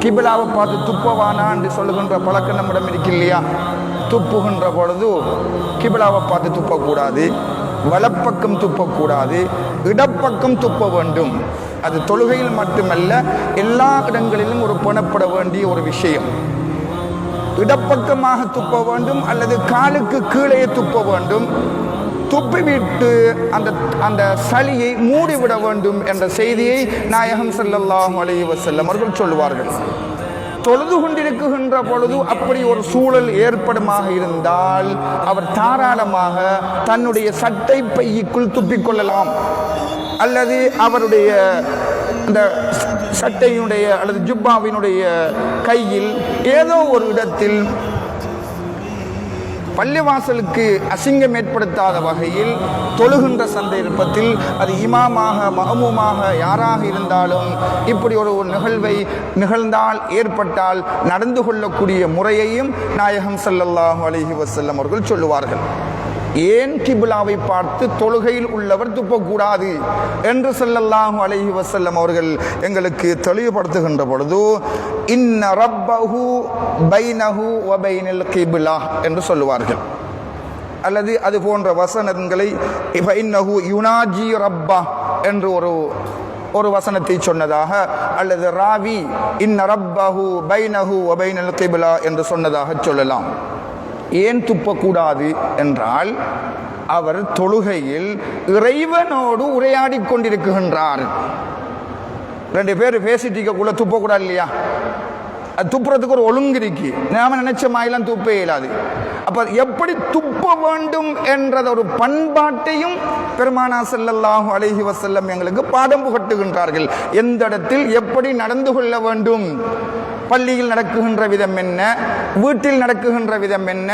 கிபிலாவை பார்த்து துப்பவானா என்று சொல்லுகின்ற பழக்கம் நம்மிடம் இருக்கு இல்லையா? துப்புகின்ற பொழுது கிபிலாவை பார்த்து துப்பக்கூடாது, வலப்பக்கம் துப்பக்கூடாது, இடப்பக்கம் துப்ப வேண்டும். அது தொழுகையில் மட்டுமல்ல, எல்லா இடங்களிலும் ஒரு பேணப்பட வேண்டிய ஒரு விஷயம். இடப்பக்கமாக துப்ப வேண்டும் அல்லது காலுக்கு கீழே துப்ப வேண்டும். துப்பிவிட்டு அந்த சளியை மூடிவிட வேண்டும் என்ற செய்தியை நாயகம் ஸல்லல்லாஹு அலைஹி வஸல்லம் அவர்கள் சொல்லுவார்கள். தொழுது கொண்டிருக்கின்ற பொழுது அப்படி ஒரு சூழல் ஏற்படுமாக இருந்தால் அவர் தாராளமாக தன்னுடைய சட்டை பைக்குள் துப்பிக்கொள்ளலாம், அல்லது அவருடைய அந்த சட்டையினுடைய அல்லது ஜுப்பாவினுடைய கையில் ஏதோ ஒரு இடத்தில் பள்ளிவாசலுக்கு அசிங்கம் ஏற்படுத்தாத வகையில் தொழுகின்ற சந்தர்ப்பத்தில் அது இமாமாக மஅமூமாக யாராக இருந்தாலும் இப்படி ஒரு நிகழ்வை நிகழ்ந்தால் ஏற்பட்டால் நடந்து கொள்ளக்கூடிய முறையையும் நாயகம் ஸல்லல்லாஹு அலைஹி வஸல்லம் அவர்கள் சொல்லுவார்கள். ஏன் கிபிலாவை பார்த்து தொழுகையில் உள்ளவர் துப்பக்கூடாது என்று ஸல்லல்லாஹு அலைஹி வஸல்லம் அவர்கள் எங்களுக்கு தெளிவுபடுத்துகின்ற பொழுது இன்ன ரப்பஹு பைனஹு வ பைனல் கிபிலா என்று சொல்லுவார்கள். அல்லது அது போன்ற வசனங்களை இன்னஹு யுனாஜி ரப்பா என்று ஒரு வசனத்தை சொன்னதாக, அல்லது ராவி இன்ன ரப்பஹு பைனஹு வ பைனல் கிபிலா என்று சொன்னதாக சொல்லலாம். ஏன் துப்பக்கூடாது என்றால் அவர் தொழுகையில் இறைவனோடு உரையாடி கொண்டிருக்கின்றார். ரெண்டு பேர் பேசிட்டிக்குள்ள துப்பக்கூடாது இல்லையா? அது துப்புறதுக்கு ஒரு ஒழுங்கு இருக்கு. நாம நினைச்ச மாதிரிலாம் துப்ப இயலாது. அப்ப எப்படி துப்ப வேண்டும் என்றத ஒரு பண்பாட்டையும் பெருமானா ஸல்லல்லாஹு அலைஹி வஸல்லம் எங்களுக்கு பாடம் புகட்டுகின்றார்கள். எந்த இடத்தில் எப்படி நடந்து கொள்ள வேண்டும், பள்ளியில் நடக்குகின்ற விதம் என்ன, வீட்டில் நடக்குகின்ற விதம் என்ன,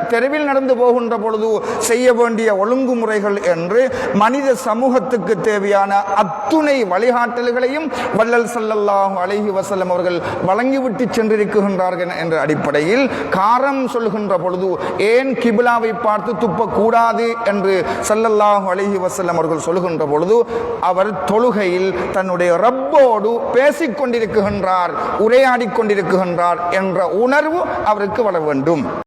தெருவில் நடந்து போகின்ற பொழுது செய்ய வேண்டிய ஒழுங்குமுறைகள் என்று மனித சமூகத்துக்கு தேவையான அத்துணை வழிகாட்டல்களையும் வல்லல் ஸல்லல்லாஹு அலைஹி வஸல்லம் அவர்கள் வழங்கிவிட்டு சென்றிருக்கின்றார்கள் என்ற அடிப்படையில் காரணம் சொல்கின்ற பொழுது ஏன் கிபிலாவை பார்த்து துப்பக்கூடாது என்று ஸல்லல்லாஹு அலைஹி வஸல்லம் அவர்கள் சொல்கின்ற பொழுது அவர் தொழுகையில் தன்னுடைய ரப்போடு பேசிக் கொண்டிருக்கின்றார், உரையாடி கொண்டிருக்கின்றார் என்ற உணர்வு அவருக்கு வர வேண்டும்.